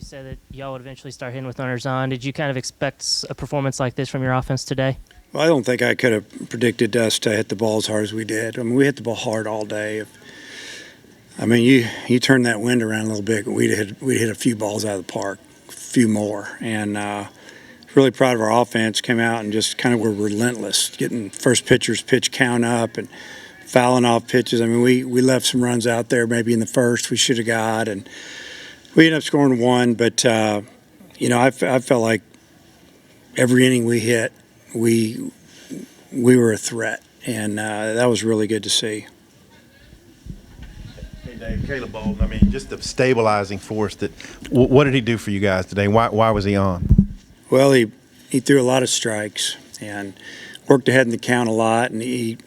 said that y'all would eventually start hitting with runners on. Did you kind of expect a performance like this from your offense today? Well, I don't think I could have predicted us to hit the ball as hard as we did. I mean, we hit the ball hard all day. You turn that wind around a little bit, we'd hit a few balls out of the park, a few more. And really proud of our offense. Came out and just kind of were relentless, getting first pitchers pitch count up and fouling off pitches. I mean, we left some runs out there maybe in the first we should have got, and we ended up scoring one. But I felt like every inning we hit, we were a threat, and that was really good to see. Hey Dave, Caleb Bolden. I mean, just the stabilizing force. What did he do for you guys today? Why was he on? Well, he threw a lot of strikes and worked ahead in the count a lot, and he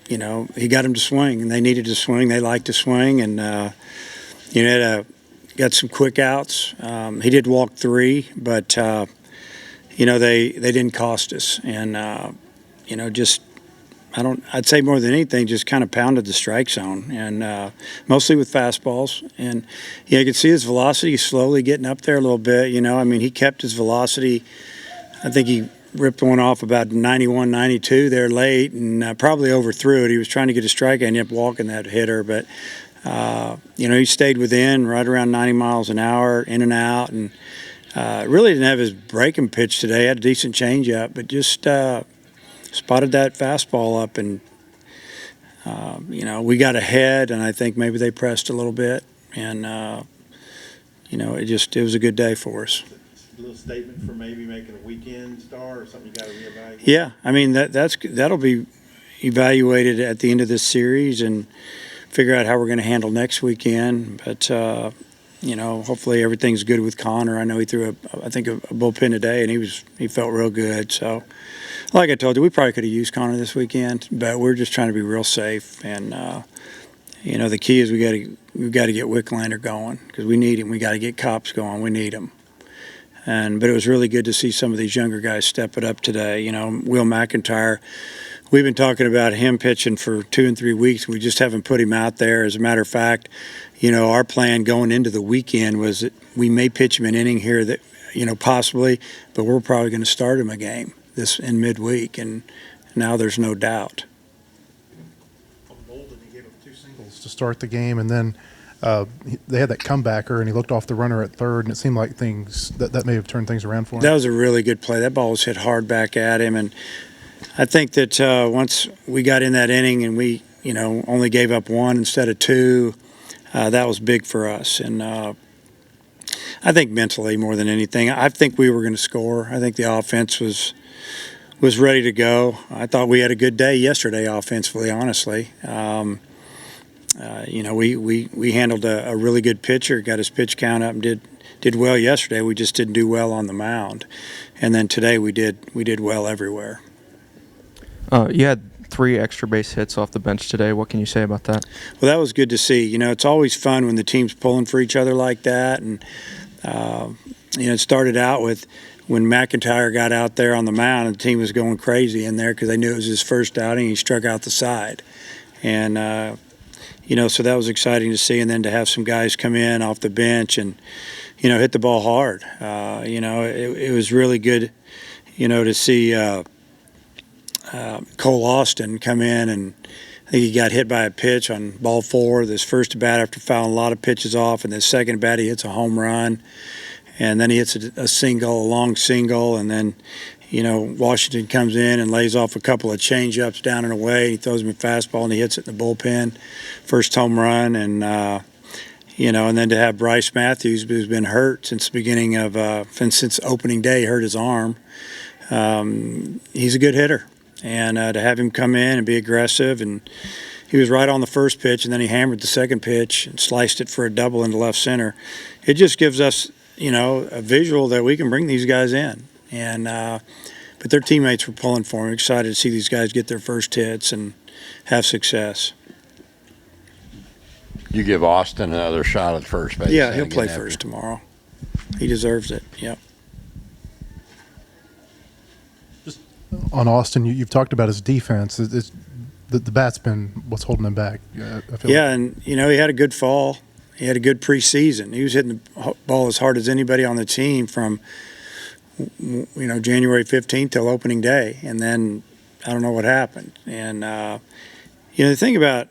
got him to swing, and they needed to swing. They liked to swing, and got some quick outs. He did walk 3, but they didn't cost us, and I'd say more than anything, just kind of pounded the strike zone, and mostly with fastballs. And you could see his velocity slowly getting up there a little bit. He kept his velocity. I think he ripped one off about 91, 92 there late, and probably overthrew it. He was trying to get a strike. I ended up walking that hitter, but he stayed within right around 90 miles an hour, in and out, and really didn't have his breaking pitch today. Had a decent changeup, but just spotted that fastball up, and we got ahead, and I think maybe they pressed a little bit, and it was a good day for us. A little statement for maybe making a weekend star or something you got to reevaluate? Yeah, I mean that'll be evaluated at the end of this series and figure out how we're going to handle next weekend. But hopefully everything's good with Connor. I know he threw a bullpen today, and he felt real good. So, like I told you, we probably could have used Connor this weekend, but we're just trying to be real safe. And the key is we got to get Wicklander going because we need him. We got to get Cops going. We need him. But it was really good to see some of these younger guys step it up today. Will McIntyre, we've been talking about him pitching for 2 and 3 weeks. We just haven't put him out there. As a matter of fact, our plan going into the weekend was that we may pitch him an inning here that, possibly, but we're probably going to start him a game this in midweek, and now there's no doubt. On Bolden, he gave up 2 singles to start the game, and then they had that comebacker, and he looked off the runner at third, and it seemed like that may have turned things around for him. That was a really good play. That ball was hit hard back at him, and I think that once we got in that inning and we, only gave up 1 instead of 2, that was big for us. And I think mentally more than anything, I think we were going to score. I think the offense was ready to go. I thought we had a good day yesterday offensively, honestly. We handled a really good pitcher, got his pitch count up, and did well yesterday. We just didn't do well on the mound. And then today we did well everywhere. You had 3 extra base hits off the bench today. What can you say about that? Well, that was good to see. It's always fun when the team's pulling for each other like that. And, it started out with when McIntyre got out there on the mound and the team was going crazy in there because they knew it was his first outing. He struck out the side. And, so that was exciting to see. And then to have some guys come in off the bench and, hit the ball hard. It was really good, to see Cole Austin come in, and I think he got hit by a pitch on ball 4, this first at bat after fouling a lot of pitches off, and the second at bat he hits a home run, and then he hits a long single, and then Washington comes in and lays off a couple of change-ups down and away. He throws him a fastball and he hits it in the bullpen, first home run, and and then to have Bryce Matthews, who's been hurt since the beginning of since opening day, hurt his arm. He's a good hitter. And to have him come in and be aggressive, and he was right on the first pitch, and then he hammered the second pitch and sliced it for a double into left center. It just gives us, a visual that we can bring these guys in. And but their teammates were pulling for him. Excited to see these guys get their first hits and have success. You give Austin another shot at first base. Yeah, he'll play first tomorrow. He deserves it. Yep. On Austin, you've talked about his defense. The bat's been what's holding him back. And he had a good fall, He had a good preseason. He was hitting the ball as hard as anybody on the team from, January 15th till opening day. And then I don't know what happened. And, the thing about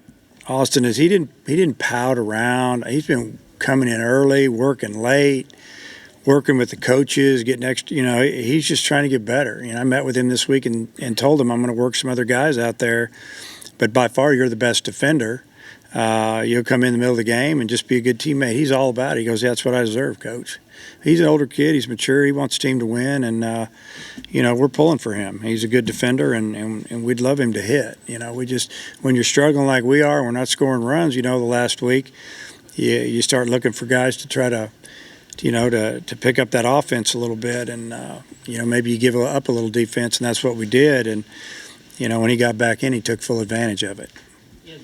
Austin is he didn't pout around. He's been coming in early, working late, working with the coaches, getting extra. He's just trying to get better. I met with him this week and told him I'm going to work some other guys out there, but by far you're the best defender. You'll come in the middle of the game and just be a good teammate. He's all about it. He goes, that's what I deserve, Coach. He's an older kid. He's mature. He wants the team to win, and we're pulling for him. He's a good defender, and we'd love him to hit. When you're struggling like we are, we're not scoring runs. The last week, you start looking for guys to try to pick up that offense a little bit, and maybe you give up a little defense, and that's what we did. And when he got back in, he took full advantage of it.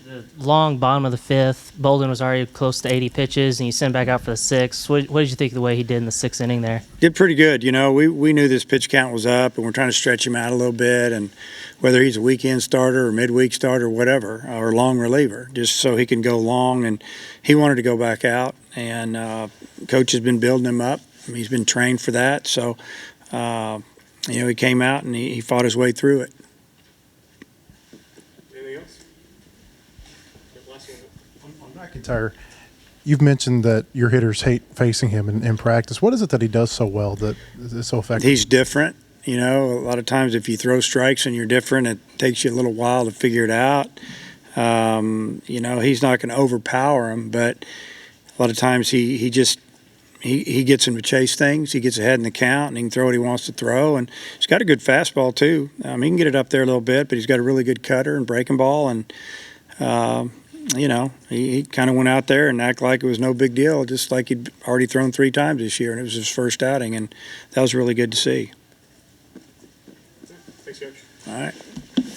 The long bottom of the fifth, Bolden was already close to 80 pitches, and you sent him back out for the sixth. What did you think of the way he did in the sixth inning there? Did pretty good. We knew this pitch count was up, and we're trying to stretch him out a little bit, and whether he's a weekend starter or midweek starter or whatever, or long reliever, just so he can go long. And he wanted to go back out, and Coach has been building him up. He's been trained for that. So, he came out, and he fought his way through it. On McIntyre, you've mentioned that your hitters hate facing him in practice. What is it that he does so well that is so effective? He's different. A lot of times if you throw strikes and you're different, it takes you a little while to figure it out. He's not going to overpower him, but a lot of times he gets him to chase things. He gets ahead in the count, and he can throw what he wants to throw. And he's got a good fastball too. He can get it up there a little bit, but he's got a really good cutter and breaking ball. And he kind of went out there and acted like it was no big deal, just like he'd already thrown 3 times this year, and it was his first outing, and that was really good to see. Thanks, Coach. All right.